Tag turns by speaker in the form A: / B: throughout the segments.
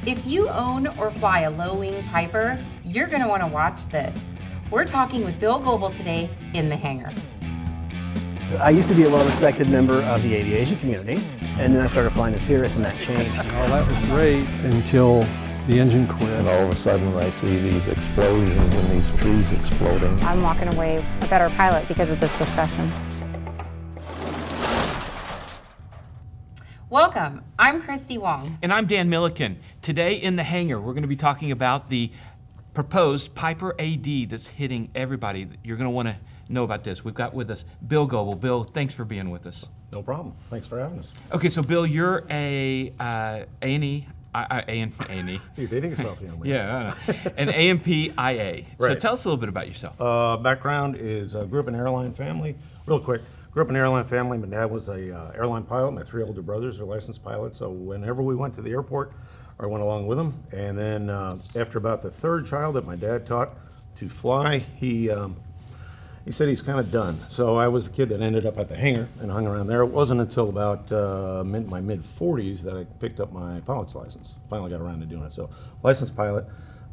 A: If you own or fly a low-wing Piper, you're going to want to watch this. We're talking with Bill Goebel today in the hangar.
B: I used to be a well-respected member of the aviation community, and then I started flying to Cirrus, and that changed.
C: Well, that was great until the engine quit.
D: And all of a sudden I see these explosions and these trees exploding.
E: I'm walking away a better pilot because of this discussion.
A: Welcome, I'm Christy Wong.
F: And I'm Dan Milliken. Today in the hangar, we're going to be talking about the proposed Piper AD that's hitting everybody. You're going to want to know about this. We've got with us Bill Goebel. Bill, thanks for being with us.
G: No problem. Thanks for having us.
F: Okay, so Bill, you're a A&E. A&E.
G: You're dating yourself, young man.
F: Yeah, I know. An AMP-IA. So
G: Right.
F: tell us a little bit about yourself.
G: Background is grew up in an airline family. Real quick, grew up in an airline family. My dad was a airline pilot. My three older brothers are licensed pilots. So whenever we went to the airport, I went along with them. And then after about the third child that my dad taught to fly, he said he's kind of done. So I was the kid that ended up at the hangar and hung around there. It wasn't until about my mid-40s that I picked up my pilot's license. Finally got around to doing it. So licensed pilot,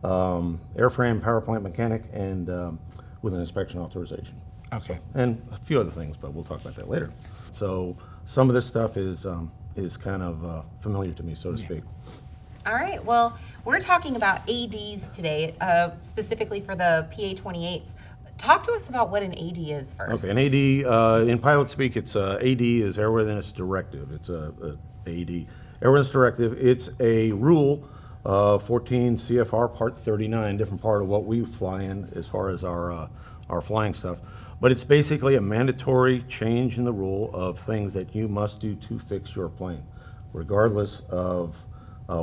G: airframe, power plant mechanic, and with an inspection authorization.
F: Okay.
G: So, and a few other things, but we'll talk about that later. So some of this stuff is kind of familiar to me, so to speak.
A: All right, well, we're talking about ADs today, specifically for the PA-28s. Talk to us about what an AD is first.
G: Okay, an AD, in pilot speak, it's AD is Airworthiness Directive. It's a AD. Airworthiness Directive, it's a rule, 14 CFR Part 39, different part of what we fly in as far as our flying stuff. But it's basically a mandatory change in the rule of things that you must do to fix your plane, regardless of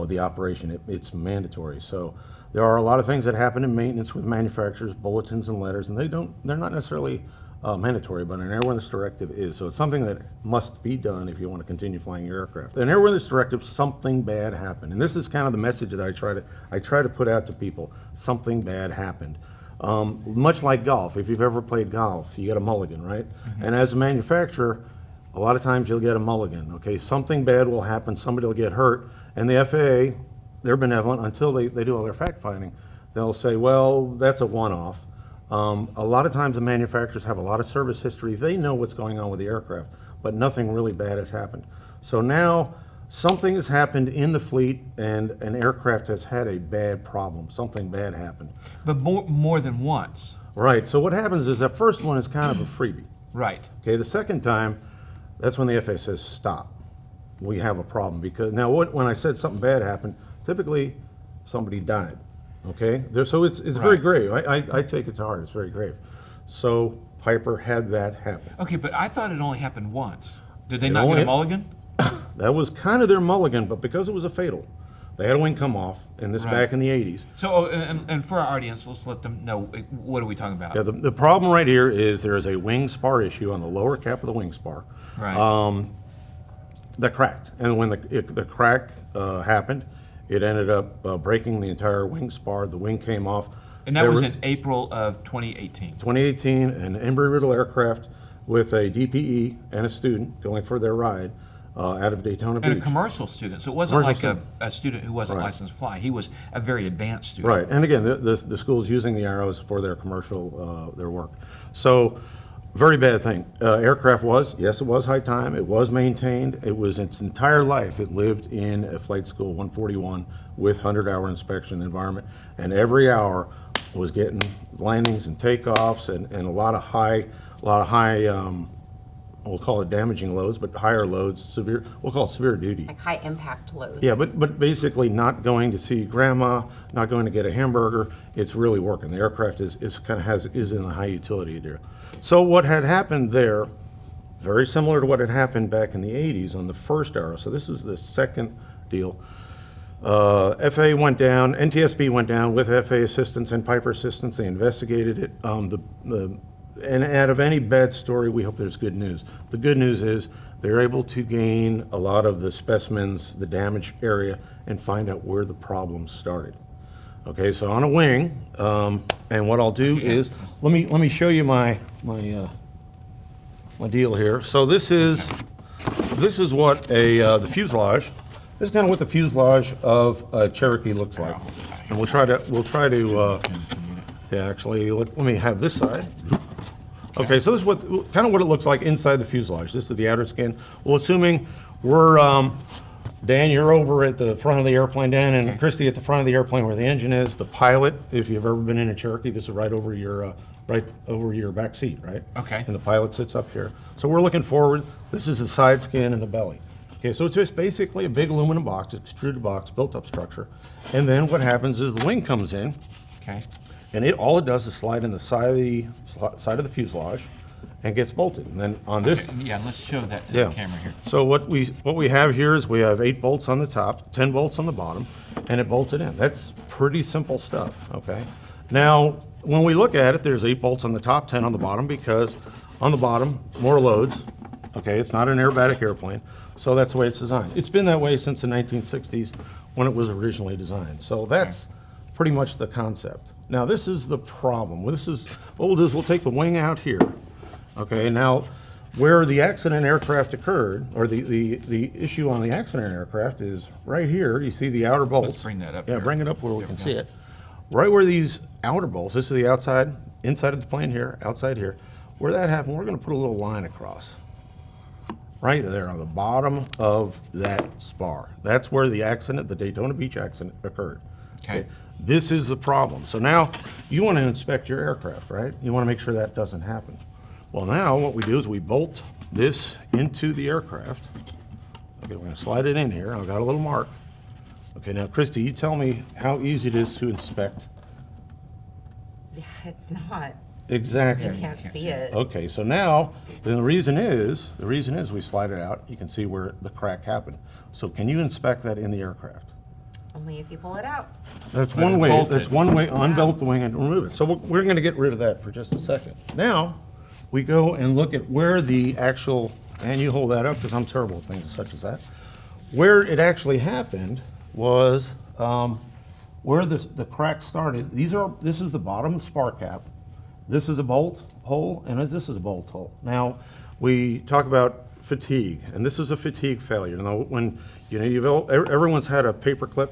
G: the operation. It's mandatory. So there are a lot of things that happen in maintenance with manufacturers, bulletins and letters, and they're not necessarily mandatory, but an airworthiness directive is. So it's something that must be done if you want to continue flying your aircraft. An airworthiness directive, something bad happened, and this is kind of the message that I try to put out to people. Something bad happened. Much like golf, if you've ever played golf, you get a mulligan, right? Mm-hmm. And as a manufacturer, a lot of times you'll get a mulligan, okay? Something bad will happen, somebody will get hurt, and the FAA, they're benevolent until they do all their fact finding. They'll say, well, that's a one-off. A lot of times the manufacturers have a lot of service history. They know what's going on with the aircraft, but nothing really bad has happened. So now something has happened in the fleet and an aircraft has had a bad problem. Something bad happened.
F: But more than once.
G: Right, so what happens is that first one is kind of a freebie.
F: Right.
G: Okay, the second time, that's when the FAA says, stop. We have a problem. Because now when I said something bad happened, typically somebody died. Okay, so it's
F: Right.
G: very grave. I take it to heart. It's very grave. So Piper had that happen.
F: Okay, but I thought it only happened once. Did they
G: It
F: not get
G: only-
F: a mulligan?
G: That was kind of their mulligan, but because it was a fatal, they had a wing come off, and this
F: Right.
G: back in the 80s.
F: So, and for our audience, let's let them know, what are we talking about?
G: Yeah, the problem right here is there is a Wingspar issue on the lower cap of the Wingspar.
F: Right.
G: That cracked, and when the crack happened, it ended up breaking the entire Wingspar. The wing came off.
F: And that was in April of 2018.
G: 2018, an Embry-Riddle aircraft with a DPE and a student going for their ride out of Daytona Beach.
F: And a commercial student, so it wasn't
G: Commercial
F: like a student who wasn't
G: Right.
F: licensed to fly. He was a very advanced student.
G: Right, and again, the school's using the arrows for their commercial, their work. So, very bad thing. Aircraft it was high time, it was maintained, it was its entire life, it lived in a flight school 141 with 100-hour inspection environment, and every hour was getting landings and takeoffs and a lot of high, we'll call it damaging loads, but higher loads, we'll call it severe duty.
A: Like high impact loads.
G: Yeah, but basically not going to see grandma, not going to get a hamburger. It's really working. The aircraft is in the high utility there. So what had happened there, very similar to what had happened back in the 80s on the first arrow. So this is the second deal. FAA went down, NTSB went down with FAA assistance and Piper assistance. They investigated it. And out of any bad story, we hope there's good news. The good news is they're able to gain a lot of the specimens, the damaged area, and find out where the problem started. Okay, so on a wing, and what I'll do is, let me show you my deal here. So this is what the fuselage This is kind of what the fuselage of a Cherokee looks like. And we'll try to, yeah, actually, let me have this side. Okay, so this is kind of what it looks like inside the fuselage. This is the outer skin. Well, assuming we're, Dan, you're over at the front of the airplane, Dan, and Christy at the front of the airplane where the engine is. The pilot, if you've ever been in a Cherokee, this is right over your back seat, right?
F: Okay.
G: And the pilot sits up here. So we're looking forward. This is the side skin and the belly. Okay, so it's just basically a big aluminum box, extruded box, built-up structure. And then what happens is the wing comes in,
F: Okay.
G: and all it does is slide in the side of the fuselage and gets bolted. And then on this,
F: Okay, yeah, let's show that to
G: yeah.
F: the camera here.
G: So what we have here is we have 8 bolts on the top, 10 bolts on the bottom, and it bolts it in. That's pretty simple stuff, okay? Now, when we look at it, there's 8 bolts on the top, 10 on the bottom, because on the bottom, more loads, okay? It's not an aerobatic airplane, so that's the way it's designed. It's been that way since the 1960s when it was originally designed. So that's pretty much the concept. Now, this is the problem. What we'll do is we'll take the wing out here. Okay, now where the accident aircraft occurred, or the issue on the accident aircraft is right here. You see the outer bolts.
F: Let's bring that up
G: Yeah,
F: here.
G: bring it up where we can see it. Right where these outer bolts, this is the outside, inside of the plane here, outside here. Where that happened, we're going to put a little line across. Right there on the bottom of that spar. That's where the accident, the Daytona Beach accident, occurred.
F: Okay.
G: This is the problem. So now you want to inspect your aircraft, right? You want to make sure that doesn't happen. Well, now what we do is we bolt this into the aircraft. Okay, we're going to slide it in here. I've got a little mark. Okay, now Christy, you tell me how easy it is to inspect.
A: Yeah, it's not.
G: Exactly.
A: You can't see it.
G: Okay, so now, then the reason is we slide it out. You can see where the crack happened. So can you inspect that in the aircraft?
A: Only if you pull it out.
G: That's
F: Let
G: one
F: it
G: way.
F: bolt
G: That's
F: it.
G: one way. Unbelt the wing and remove it. So we're going to get rid of that for just a second. Now, we go and look at where the actual, and you hold that up because I'm terrible at things such as that. Where it actually happened was where the crack started. This is the bottom spar cap. This is a bolt hole, and this is a bolt hole. Now, we talk about fatigue, and this is a fatigue failure. Now, when everyone's had a paper clip,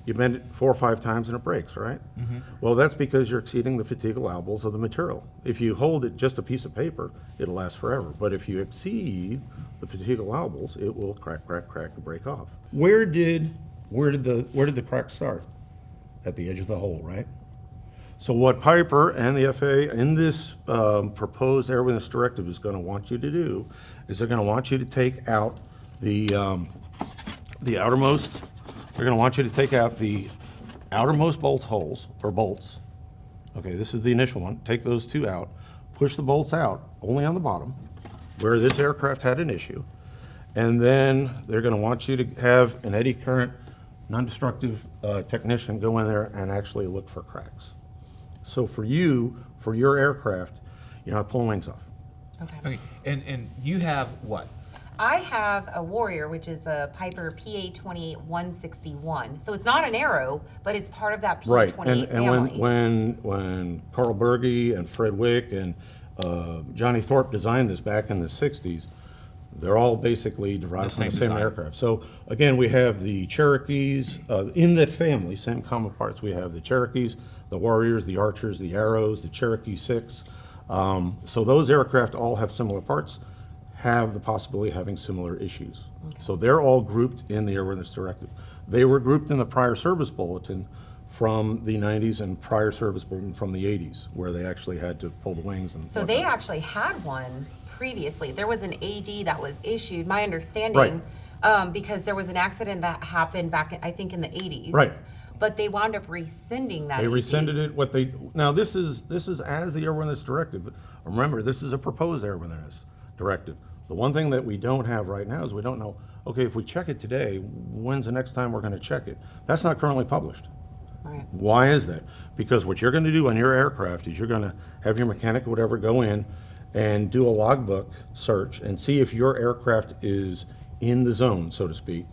G: you bend it 4 or 5 times and it breaks, right? Mm-hmm. Well, that's because you're exceeding the fatigue allowables of the material. If you hold it just a piece of paper, it'll last forever. But if you exceed the fatigue allowables, it will crack, and break off. Where did the crack start? At the edge of the hole, right? So what Piper and the FAA in this proposed airworthiness directive is going to want you to do is they're going to want you to take out the outermost. They're going to want you to take out the outermost bolt holes or bolts. Okay, this is the initial one. Take those 2 out. Push the bolts out only on the bottom, where this aircraft had an issue, and then they're going to want you to have an eddy current, non-destructive technician go in there and actually look for cracks. So for your aircraft, you're not pulling wings off.
A: Okay.
F: Okay, and you have what?
A: I have a Warrior, which is a Piper PA-28-161. So it's not an Arrow, but it's part of that
G: Right,
A: PA-28
G: and
A: family.
G: when Carl Berge and Fred Wick and Johnny Thorpe designed this back in the 60s, they're all basically derived from the
F: same
G: same
F: design.
G: aircraft. So again, we have the Cherokees, in that family, same common parts. We have the Cherokees, the Warriors, the Archers, the Arrows, the Cherokee 6. So those aircraft all have similar parts, have the possibility of having similar issues. So they're all grouped in the Airworthiness Directive. They were grouped in the prior service bulletin from the 90s and prior service bulletin from the 80s, where they actually had to pull the wings. And
A: So they
G: whatnot.
A: actually had one previously. There was an AD that was issued, my understanding, because there was an accident that happened back, I think, in the 80s.
G: Right.
A: But they wound up rescinding that
G: They
A: AD.
G: rescinded it. Now this is as the Airworthiness Directive. Remember, this is a proposed Airworthiness Directive. The one thing that we don't have right now is we don't know, okay, if we check it today, when's the next time we're going to check it? That's not currently published.
A: Right.
G: Why is that? Because what you're going to do on your aircraft is you're going to have your mechanic or whatever go in and do a logbook search and see if your aircraft is in the zone, so to speak,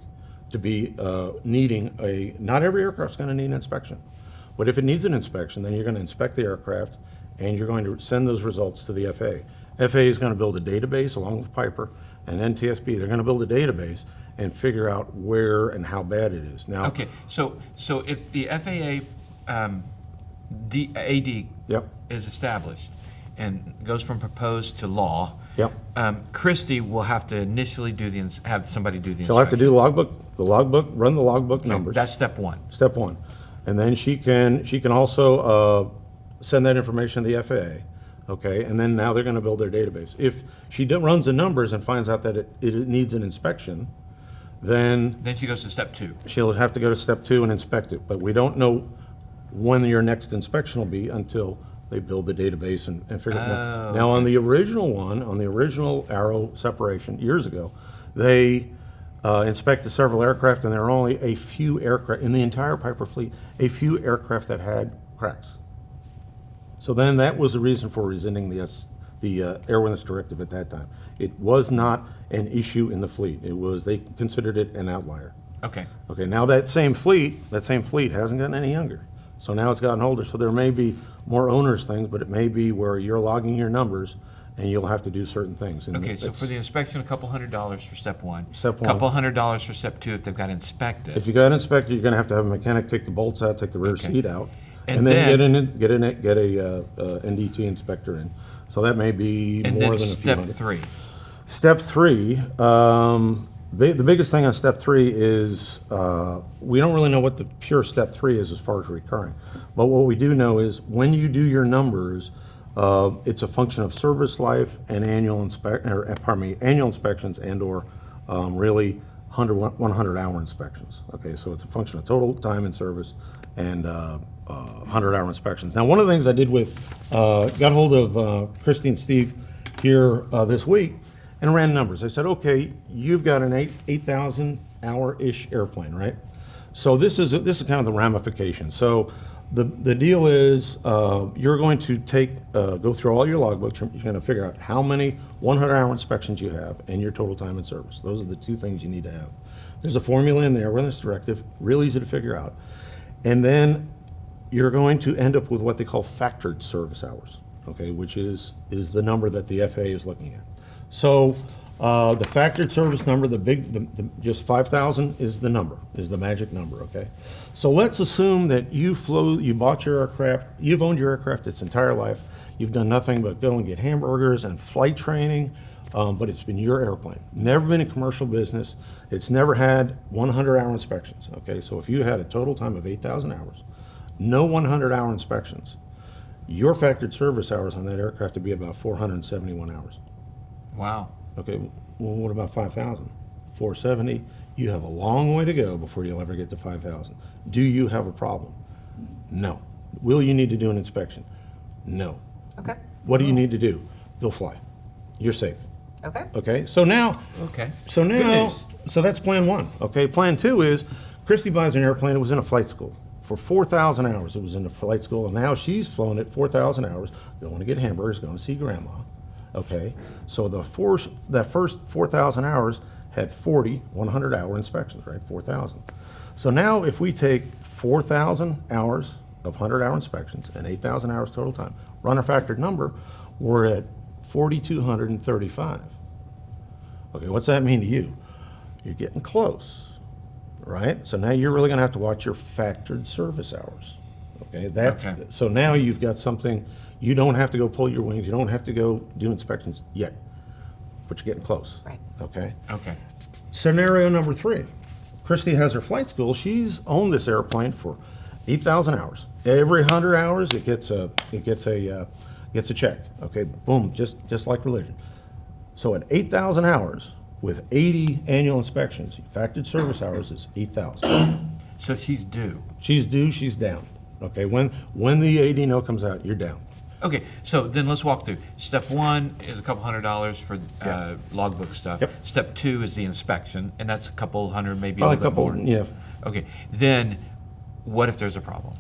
G: to be needing not every aircraft's going to need an inspection. But if it needs an inspection, then you're going to inspect the aircraft and you're going to send those results to the FAA. FAA is going to build a database along with Piper, and NTSB. They're going to build a database and figure out where and how bad it is. Now,
F: Okay, so if the FAA AD
G: Yep.
F: is established and goes from proposed to law,
G: Yep.
F: Christie will have to initially have somebody do the
G: She'll have to do
F: inspection.
G: the logbook, run the logbook
F: Okay,
G: numbers.
F: that's step one.
G: Step one. And then she can also send that information to the FAA, okay? And then now they're going to build their database. If she runs the numbers and finds out that it needs an inspection, then
F: Then she goes to step two.
G: she'll have to go to step two and inspect it. But we don't know when your next inspection will be until they build the database and figure it out. Now, on the original one, on the original Arrow separation years ago, they inspected several aircraft, and there were only a few aircraft in the entire Piper fleet, a few aircraft that had cracks. So then that was the reason for rescinding the airworthiness directive at that time. It was not an issue in the fleet. It was, they considered it an outlier.
F: Okay.
G: Okay, now that same fleet hasn't gotten any younger. So now it's gotten older. So there may be more owners things, but it may be where you're logging your numbers and you'll have to do certain things. And
F: Okay, so
G: that's-
F: for the inspection, $200 for step one.
G: Step one.
F: $200 for step two if they've got inspected.
G: if you got inspected, you're gonna have a mechanic take the bolts out, take the rear
F: Okay.
G: seat out.
F: And
G: And then
F: then-
G: get a NDT inspector in. So that may be
F: And
G: more
F: then
G: than a few
F: step
G: hundred.
F: three.
G: Step three, the biggest thing on step three is we don't really know what the pure step three is as far as recurring. But what we do know is when you do your numbers, it's a function of service life and annual annual inspections and/or really 100-hour inspections. Okay, so it's a function of total time in service and 100-hour inspections. Now, one of the things I did got hold of Christy and Steve here this week and ran numbers. I said, okay, you've got an 8,000 hour-ish airplane, right? So this is kind of the ramification. So the deal is you're going to go through all your logbooks. You're going to figure out how many 100-hour inspections you have and your total time in service. Those are the two things you need to have. There's a formula in there, airworthiness directive, real easy to figure out. And then you're going to end up with what they call factored service hours, okay, which is the number that the FAA is looking at. So the factored service number, just 5,000 is the number, is the magic number, okay? So let's assume that you bought your aircraft, you've owned your aircraft its entire life, you've done nothing but go and get hamburgers and flight training, but it's been your airplane. Never been in commercial business, it's never had 100-hour inspections, okay? So if you had a total time of 8,000 hours, no 100-hour inspections, your factored service hours on that aircraft would be about 471 hours.
F: Wow.
G: Okay, well, what about 5,000? 470, you have a long way to go before you'll ever get to 5,000. Do you have a problem? No. Will you need to do an inspection? No.
A: Okay.
G: What do you need to do? Go fly. You're safe.
A: Okay.
G: Okay, so now,
F: Okay.
G: so
F: Good
G: now,
F: news.
G: so that's plan one. Okay, plan two is Christy buys an airplane, it was in a flight school. For 4,000 hours, it was in a flight school, and now she's flown it 4,000 hours, going to get hamburgers, going to see grandma. Okay, so that first 4,000 hours had 40 100-hour inspections, right? 4,000. So now if we take 4,000 hours of 100-hour inspections and 8,000 hours total time, run a factored number, we're at 4,235. Okay, what's that mean to you? You're getting close, right? So now you're really going to have to watch your factored service hours. Okay,
F: Okay.
G: so now you've got something. You don't have to go pull your wings. You don't have to go do inspections yet, but you're getting close.
A: Right.
G: Okay.
F: Okay.
G: Scenario number three. Christy has her flight school. She's owned this airplane for 8,000 hours. Every 100 hours, it gets a check. Okay, boom, just like religion. So at 8,000 hours with 80 annual inspections, factored service hours is 8,000.
F: So she's due.
G: She's due, she's down. Okay, when the AD comes out, you're down.
F: Okay, so then let's walk through. Step one is $200 for
G: Yeah.
F: logbook stuff.
G: Yep.
F: Step two is the inspection, and that's a couple hundred, maybe
G: Probably
F: a little bit more.
G: yeah.
F: Okay, then what if there's a problem?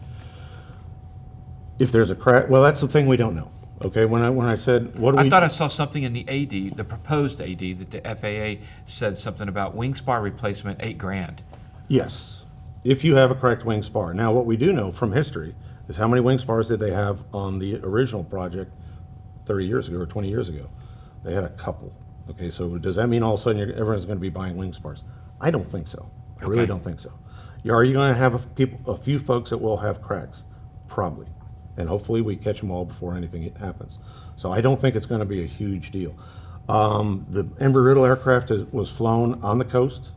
G: If there's a crack, well, that's the thing we don't know. Okay, when I said, what do we?
F: I thought I saw something in the AD, the proposed AD, that the FAA said something about Wingspar replacement, $8,000.
G: Yes, if you have a correct wing spar. Now, what we do know from history is how many wing spars did they have on the original project 30 years ago or 20 years ago? They had a couple. Okay, so does that mean all of a sudden everyone's going to be buying Wingspars? I don't think so. I really
F: Okay.
G: don't think so. Are you going to have a few folks that will have cracks? Probably. And hopefully we catch them all before anything happens. So I don't think it's going to be a huge deal. The Embry-Riddle aircraft was flown on the coast.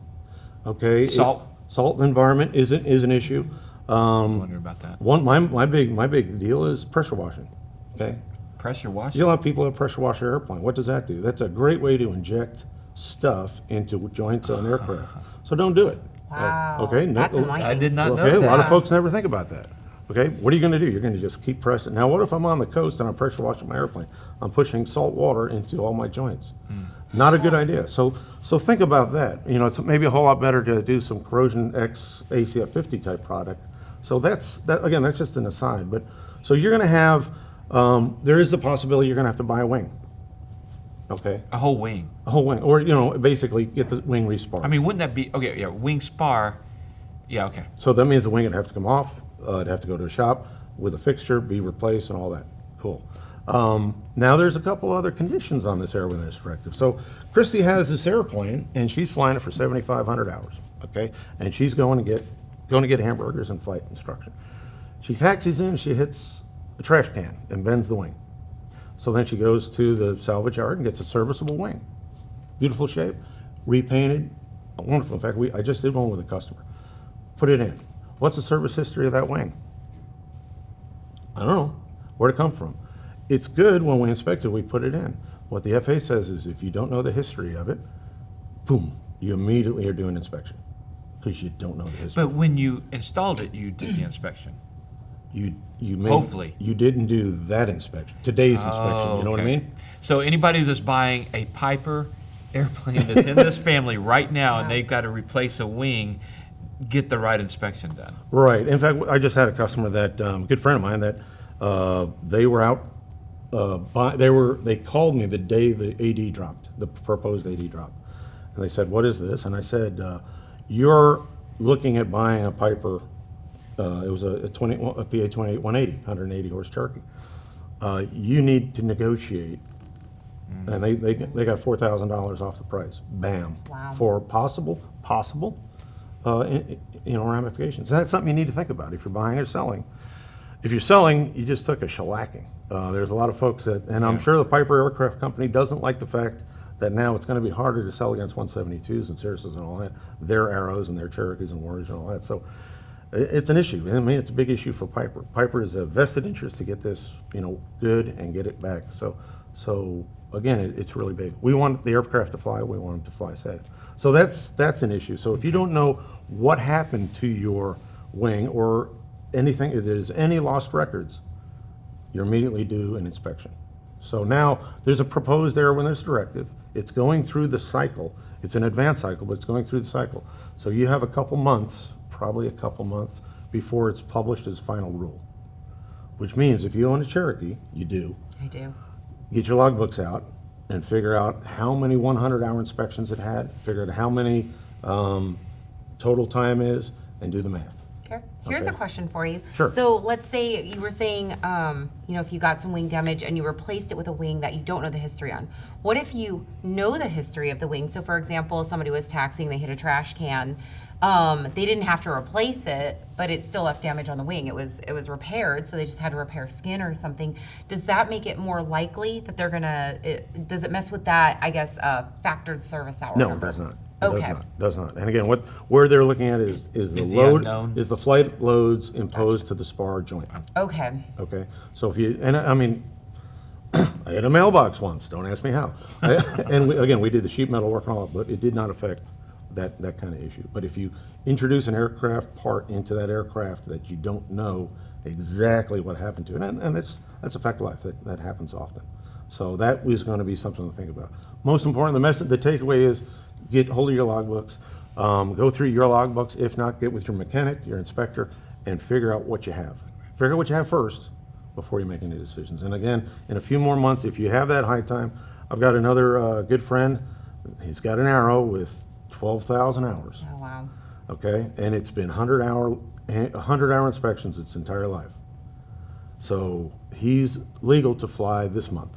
G: Okay. Salt environment is an issue.
F: Wondering about that.
G: My big deal is pressure washing. Okay.
F: Pressure wash.
G: You'll have people that pressure wash their airplane. What does that do? That's a great way to inject stuff into joints on aircraft. So don't do it.
A: Wow.
G: Okay.
A: That's enlightening.
F: I did not know
G: Okay, a lot of
F: that.
G: folks never think about that. Okay, what are you going to do? You're going to just keep pressing. Now, what if I'm on the coast and I'm pressure washing my airplane? I'm pushing salt water into all my joints. Not a good idea. So think about that. You know, it's maybe a whole lot better to do some Corrosion X ACF 50 type product. So that's just an aside. But so you're going to have, there is the possibility you're going to have to buy a wing. Okay,
F: A whole wing.
G: a whole wing, or basically get the wing respar.
F: I mean, wouldn't that be okay? Yeah, Wingspar. Yeah, okay.
G: So that means the wing would have to come off, it'd have to go to a shop with a fixture, be replaced and all that. Cool. Now there's a couple other conditions on this airworthiness directive. So Christy has this airplane and she's flying it for 7,500 hours, okay? And she's going to get hamburgers and flight instruction. She taxis in, she hits a trash can and bends the wing. So then she goes to the salvage yard and gets a serviceable wing. Beautiful shape, repainted, wonderful. In fact, I just did one with a customer. Put it in. What's the service history of that wing? I don't know. Where'd it come from? It's good when we inspect it, we put it in. What the FAA says is if you don't know the history of it, boom, you immediately are doing inspection because you don't know the history.
F: But when you installed it, you did the inspection.
G: You
F: Hopefully.
G: you didn't do that inspection, today's inspection, you know what I
F: Okay.
G: mean?
F: So anybody that's buying a Piper airplane that's in this family right now and they've got to replace a wing, get the right inspection done.
G: Right. In fact, I just had a customer that, good friend of mine, that they were out, they called me the day the AD dropped, the proposed AD dropped. And they said, what is this? And I said, you're looking at buying a Piper, it was a PA 28 180, 180 horse Cherokee. You need to negotiate. And they got $4,000 off the price. Bam.
A: Wow.
G: For possible ramifications. That's something you need to think about if you're buying or selling. If you're selling, you just took a shellacking. There's a lot of folks that, and I'm sure the Piper Aircraft Company doesn't like the fact that now it's going to be harder to sell against 172s and Cirruses and all that, their Arrows and their Cherokees and Warriors and all that. So it's an issue. I mean, it's a big issue for Piper. Piper is a vested interest to get this, good and get it back. So again, it's really big. We want the aircraft to fly. We want them to fly safe. So that's an issue. So if you don't know what happened to your wing or anything, if there's any lost records, you're immediately due an inspection. So now there's a proposed airworthiness directive. It's going through the cycle. It's an advanced cycle, but it's going through the cycle. So you have a couple months, probably a couple months, before it's published as final rule. Which means if you own a Cherokee, you do,
A: I do.
G: get your logbooks out and figure out how many 100-hour inspections it had, figure out how many total time is, and do the math.
A: Okay. Here's a
G: Okay.
A: question for you.
G: Sure.
A: So let's say you were saying, if you got some wing damage and you replaced it with a wing that you don't know the history on. What if you know the history of the wing? So for example, somebody was taxiing, they hit a trash can. They didn't have to replace it, but it still left damage on the wing. It was repaired, so they just had to repair skin or something. Does that make it more likely that they're does it mess with that, I guess, factored service hour
G: No, it
A: number?
G: does not.
A: Okay.
G: Does not. And again, where they're looking at is the
F: the
G: load,
F: unknown.
G: is the flight loads imposed to the spar joint.
A: Okay.
G: Okay, so if you, and I mean, I had a mailbox once, don't ask me how. And we did the sheet metal work and all, but it did not affect that kind of issue. But if you introduce an aircraft part into that aircraft that you don't know exactly what happened to it, and that's a fact of life, that happens often. So that is going to be something to think about. Most important, the takeaway is get hold of your logbooks, go through your logbooks, if not, get with your mechanic, your inspector, and figure out what you have. Figure out what you have first before you make any decisions. And again, in a few more months, if you have that high time, I've got another good friend, he's got an Arrow with 12,000 hours,
A: Oh, wow.
G: okay? And it's been 100-hour inspections its entire life. So he's legal to fly this month.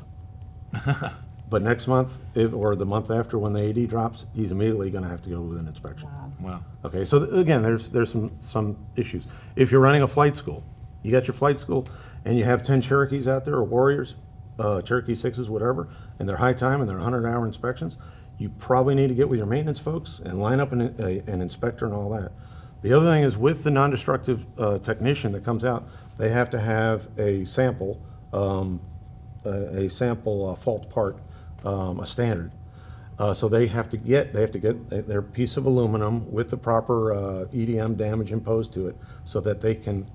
G: But next month, or the month after when the AD drops, he's immediately going to have to go with an inspection.
F: Wow.
G: Okay, so again, there's some issues. If you're running a flight school, you got your flight school, and you have 10 Cherokees out there, or Warriors, Cherokee 6s, whatever, and they're high time and they're 100-hour inspections, you probably need to get with your maintenance folks and line up an inspector and all that. The other thing is with the non-destructive technician that comes out, they have to have a sample fault part, a standard. So they have to get their piece of aluminum with the proper EDM damage imposed to it, so that they can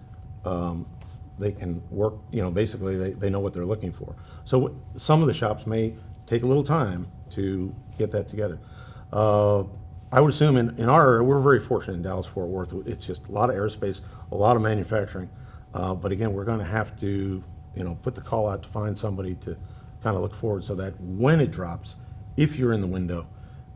G: work. Basically they know what they're looking for. So some of the shops may take a little time to get that together. I would assume in our area, we're very fortunate in Dallas-Fort Worth. It's just a lot of aerospace, a lot of manufacturing. But again, we're going to have to, put the call out to find somebody to kind of look forward, so that when it drops, if you're in the window,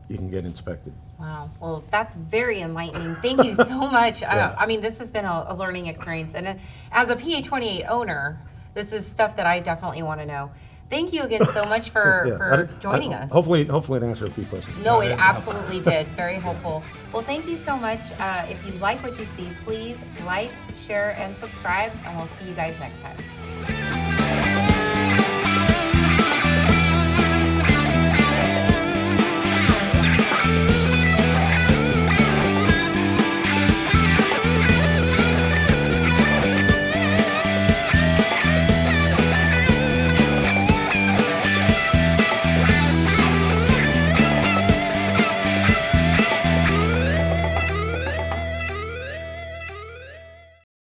G: you can get inspected.
A: Wow. Well, that's very enlightening. Thank you so much.
G: Yeah.
A: I mean, this has been a learning experience. And as a PA-28 owner, this is stuff that I definitely want to know. Thank you again so much for joining us.
G: Hopefully it answered a few questions.
A: No, it absolutely did. Very helpful. Well, thank you so much. If you like what you see, please like, share, and subscribe, and we'll see you guys next time.